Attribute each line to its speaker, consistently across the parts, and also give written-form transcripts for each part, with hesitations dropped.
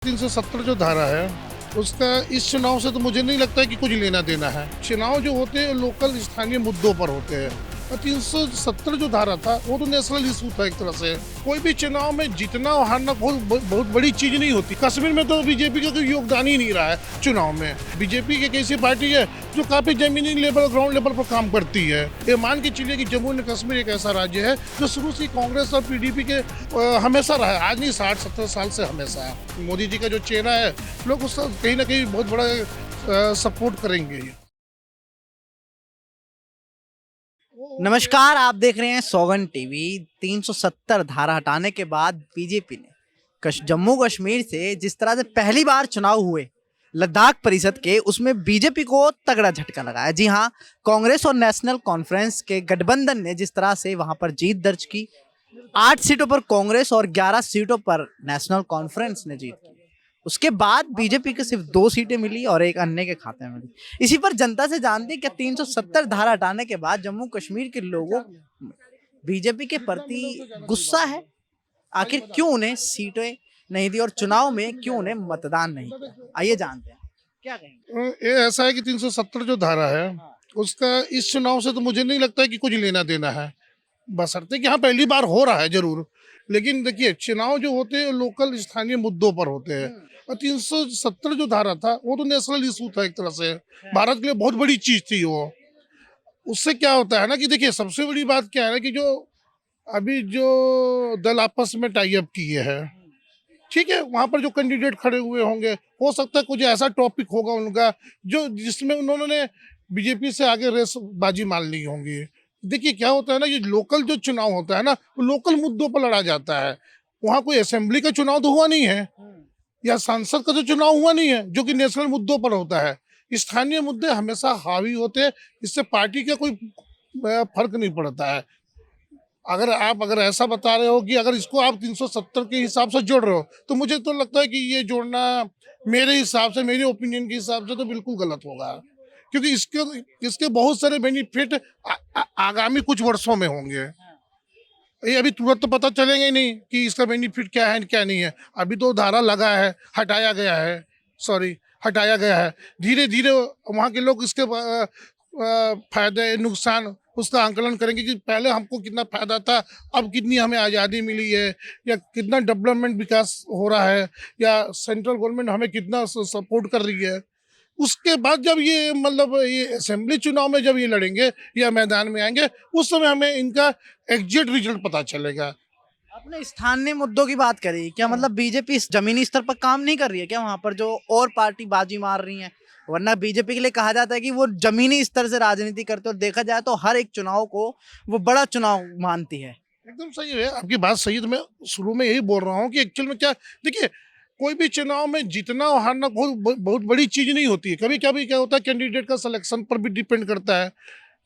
Speaker 1: 370 जो धारा है उसका इस चुनाव से तो मुझे नहीं लगता है कि कुछ लेना देना है। चुनाव जो होते हैं लोकल स्थानीय मुद्दों पर होते हैं और 370 जो धारा था वो तो नेशनल इशू था एक तरह से। कोई भी चुनाव में जीतना और हारना बहुत बड़ी चीज नहीं होती। कश्मीर में तो बीजेपी का कोई योगदान ही नहीं रहा है चुनाव में। बीजेपी की एक ऐसी पार्टी है जो काफी जमीनी लेवल ग्राउंड लेवल पर काम करती है। ये मान के चलिए कि जम्मू एंड कश्मीर एक ऐसा राज्य है जो शुरू से कांग्रेस और पीडीपी के हमेशा रहा है, आज नहीं 60-70 साल से हमेशा है। मोदी जी का जो चेहरा है लोग उसका कहीं ना कहीं बहुत बड़ा सपोर्ट करेंगे।
Speaker 2: नमस्कार, आप देख रहे हैं सौगन टीवी। 370 धारा हटाने के बाद बीजेपी ने जम्मू कश्मीर से जिस तरह से पहली बार चुनाव हुए लद्दाख परिषद के, उसमें बीजेपी को तगड़ा झटका लगाया। जी हां, कांग्रेस और नेशनल कॉन्फ्रेंस के गठबंधन ने जिस तरह से वहां पर जीत दर्ज की, 8 सीटों पर कांग्रेस और 11 सीटों पर नेशनल कॉन्फ्रेंस ने जीत की। उसके बाद बीजेपी को सिर्फ 2 सीटें मिली और एक अन्य के खाते में मिली। इसी पर जनता से जानते हैं क्या 370 धारा हटाने के बाद जम्मू कश्मीर के लोगों बीजेपी के प्रति गुस्सा है? आखिर क्यों उन्हें सीटें नहीं दी और चुनाव में क्यों उन्हें मतदान नहीं किया? आइए जानते हैं, क्या कहेंगे?
Speaker 1: ये ऐसा है कि 370 जो धारा है उसका इस चुनाव से तो मुझे नहीं लगता है कि कुछ लेना देना है। बशर्ते कि हाँ पहली बार हो रहा है जरूर, लेकिन देखिए चुनाव जो होते हैं लोकल स्थानीय मुद्दों पर होते हैं और 370 जो धारा था वो तो नेशनल इशू था एक तरह से। भारत के लिए बहुत बड़ी चीज थी वो। उससे क्या होता है ना कि देखिए सबसे बड़ी बात क्या है ना कि जो अभी जो दल आपस में टाई अप किए हैं, ठीक है, वहां पर जो कैंडिडेट खड़े हुए होंगे हो सकता है कुछ ऐसा टॉपिक होगा उनका जो जिसमें उन्होंने बीजेपी से आगे रेस बाजी मान ली होंगी। देखिए क्या होता है ना, ये लोकल जो चुनाव होता है ना वो लोकल मुद्दों पर लड़ा जाता है। वहाँ कोई असेंबली का चुनाव तो हुआ नहीं है या सांसद का तो चुनाव हुआ नहीं है जो कि नेशनल मुद्दों पर होता है। स्थानीय मुद्दे हमेशा हावी होते हैं, इससे पार्टी का कोई फर्क नहीं पड़ता है। अगर ऐसा बता रहे हो कि अगर इसको आप 370 के हिसाब से जोड़ रहे हो तो मुझे तो लगता है कि ये जोड़ना मेरे हिसाब से, मेरे ओपिनियन के हिसाब से तो बिल्कुल गलत होगा, क्योंकि इसके बहुत सारे बेनिफिट आगामी कुछ वर्षों में होंगे। ये अभी तुरंत तो पता चलेंगे ही नहीं कि इसका बेनिफिट क्या है क्या नहीं है। अभी तो धारा लगा है, हटाया गया है। धीरे धीरे वहाँ के लोग इसके फायदे नुकसान उसका आंकलन करेंगे कि पहले हमको कितना फायदा था, अब कितनी हमें आज़ादी मिली है, या कितना डेवलपमेंट विकास हो रहा है, या सेंट्रल गवर्नमेंट हमें कितना सपोर्ट कर रही है। उसके बाद जब ये मतलब ये असेंबली चुनाव में जब ये लड़ेंगे या मैदान में आएंगे उस समय हमें इनका एग्जैक्ट रिजल्ट पता चलेगा।
Speaker 2: आपने स्थानीय मुद्दों की बात करी, क्या मतलब बीजेपी इस जमीनी स्तर पर काम नहीं कर रही है क्या? वहां पर जो और पार्टी बाजी मार रही है, वरना बीजेपी के लिए कहा जाता है कि वो जमीनी स्तर से राजनीति करते और देखा जाए तो हर एक चुनाव को वो बड़ा चुनाव मानती है।
Speaker 1: एकदम सही है, आपकी बात सही है। तो मैं शुरू में यही बोल रहा हूँ कि एक्चुअल में क्या, देखिए कोई भी चुनाव में जीतना और हारना बहुत बड़ी चीज नहीं होती है। कभी कभी क्या होता है कैंडिडेट का सिलेक्शन पर भी डिपेंड करता है।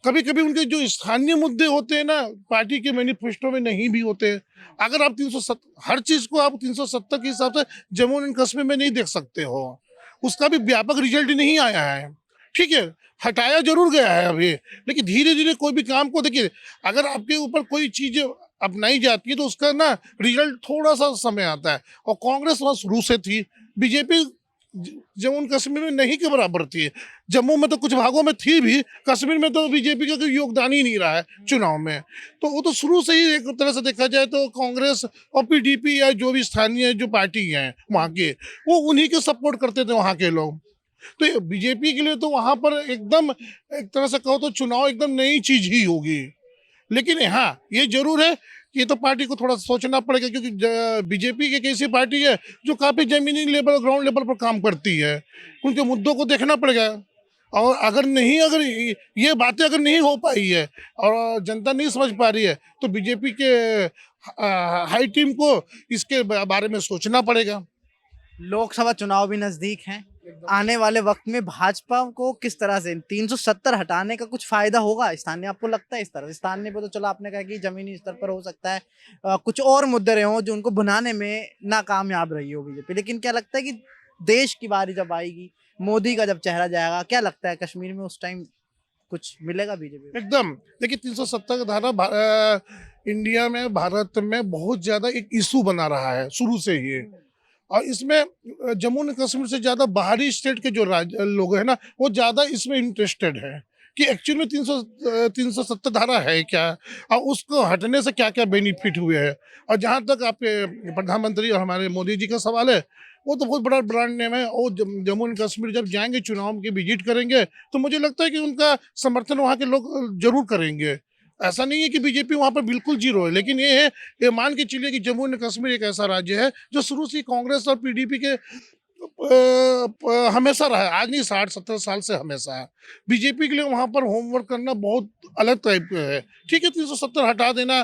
Speaker 1: कभी कभी उनके जो स्थानीय मुद्दे होते हैं ना पार्टी के मैनिफेस्टो में नहीं भी होते हैं। अगर आप 370 हर चीज को आप 370 के हिसाब से जम्मू एंड कश्मीर में नहीं देख सकते हो, उसका भी व्यापक रिजल्ट नहीं आया है। ठीक है, हटाया जरूर गया है अभी, लेकिन धीरे धीरे कोई भी काम को देखिए, अगर आपके ऊपर कोई चीज अपनाई जाती है तो उसका ना रिजल्ट थोड़ा सा समय आता है। और कांग्रेस वहां शुरू से थी, बीजेपी जम्मू एंड कश्मीर में नहीं के बराबर थी। जम्मू में तो कुछ भागों में थी भी, कश्मीर में तो बीजेपी का कोई योगदान ही नहीं रहा है चुनाव में। तो वो तो शुरू से ही एक तरह से देखा जाए तो कांग्रेस और पीडीपी या जो भी स्थानीय जो पार्टी हैं वहाँ के, वो उन्हीं के सपोर्ट करते थे वहाँ के लोग। तो बीजेपी के लिए तो वहां पर एकदम एक तरह से कहो तो चुनाव एकदम नई चीज ही होगी। लेकिन हाँ ये जरूर है कि ये तो पार्टी को थोड़ा सोचना पड़ेगा, क्योंकि बीजेपी एक ऐसी पार्टी है जो काफी जमीनी लेवल ग्राउंड लेवल पर काम करती है। उनके मुद्दों को देखना पड़ेगा। और अगर ये बातें अगर नहीं हो पाई है और जनता नहीं समझ पा रही है तो बीजेपी के हाई टीम को इसके बारे में सोचना पड़ेगा।
Speaker 2: लोकसभा चुनाव भी नजदीक हैं। आने वाले वक्त में भाजपा को किस तरह से 370 हटाने का कुछ फायदा होगा स्थानीय, आपको लगता है? इस तरह स्थानीय पे तो चलो आपने कहा कि जमीनी स्तर पर हो सकता है कुछ और मुद्दे रहे हों जो उनको बनाने में नाकामयाब रही हो बीजेपी, लेकिन क्या लगता है कि देश की बारी जब आएगी, मोदी का जब चेहरा जाएगा, क्या लगता है कश्मीर में उस टाइम कुछ मिलेगा बीजेपी?
Speaker 1: एकदम, देखिए 370 का धारा इंडिया में, भारत में बहुत ज्यादा एक इशू बना रहा है शुरू से ही। और इसमें जम्मू एंड कश्मीर से ज़्यादा बाहरी स्टेट के जो लोग हैं ना, वो ज़्यादा इसमें इंटरेस्टेड हैं कि एक्चुअली में 370 धारा है क्या, और उसको हटने से क्या क्या बेनिफिट हुए हैं। और जहाँ तक आपके प्रधानमंत्री और हमारे मोदी जी का सवाल है, वो तो बहुत बड़ा ब्रांड नेम है। वो जम्मू एंड कश्मीर जब जाएंगे, चुनाव की विजिट करेंगे, तो मुझे लगता है कि उनका समर्थन वहाँ के लोग जरूर करेंगे। ऐसा नहीं है कि बीजेपी वहाँ पर बिल्कुल जीरो है, लेकिन ये है, ये मान के चलिए कि जम्मू एंड कश्मीर एक ऐसा राज्य है जो शुरू से कांग्रेस और पीडीपी के हमेशा रहा है, आज नहीं 60-70 साल से हमेशा है। बीजेपी के लिए वहाँ पर होमवर्क करना बहुत अलग टाइप का है। ठीक है, 370 हटा देना,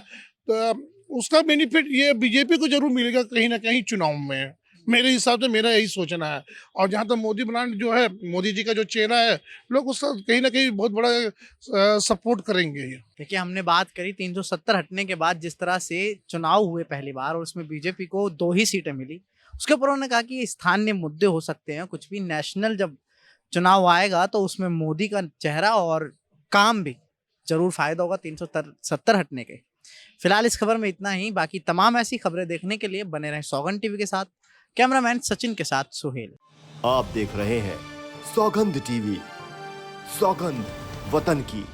Speaker 1: उसका बेनिफिट ये बीजेपी को जरूर मिलेगा कहीं ना कहीं चुनाव में, मेरे हिसाब से, मेरा यही सोचना है। और जहाँ तक मोदी ब्रांड जो है, मोदी जी का जो चेहरा है, लोग उसका कहीं ना कहीं बहुत बड़ा सपोर्ट करेंगे ये।
Speaker 2: देखिए, हमने बात करी 370 हटने के बाद जिस तरह से चुनाव हुए पहली बार और उसमें बीजेपी को 2 ही सीटें मिली, उसके ऊपर उन्होंने कहा कि ये स्थानीय मुद्दे हो सकते हैं, कुछ भी नेशनल जब चुनाव आएगा तो उसमें मोदी का चेहरा और काम भी जरूर फायदा होगा 370 हटने के। फिलहाल इस खबर में इतना ही, बाकी तमाम ऐसी खबरें देखने के लिए बने रहें सौगंध टीवी के साथ। कैमरामैन सचिन के साथ सुहेल।
Speaker 3: आप देख रहे हैं सौगंध टीवी, सौगंध वतन की।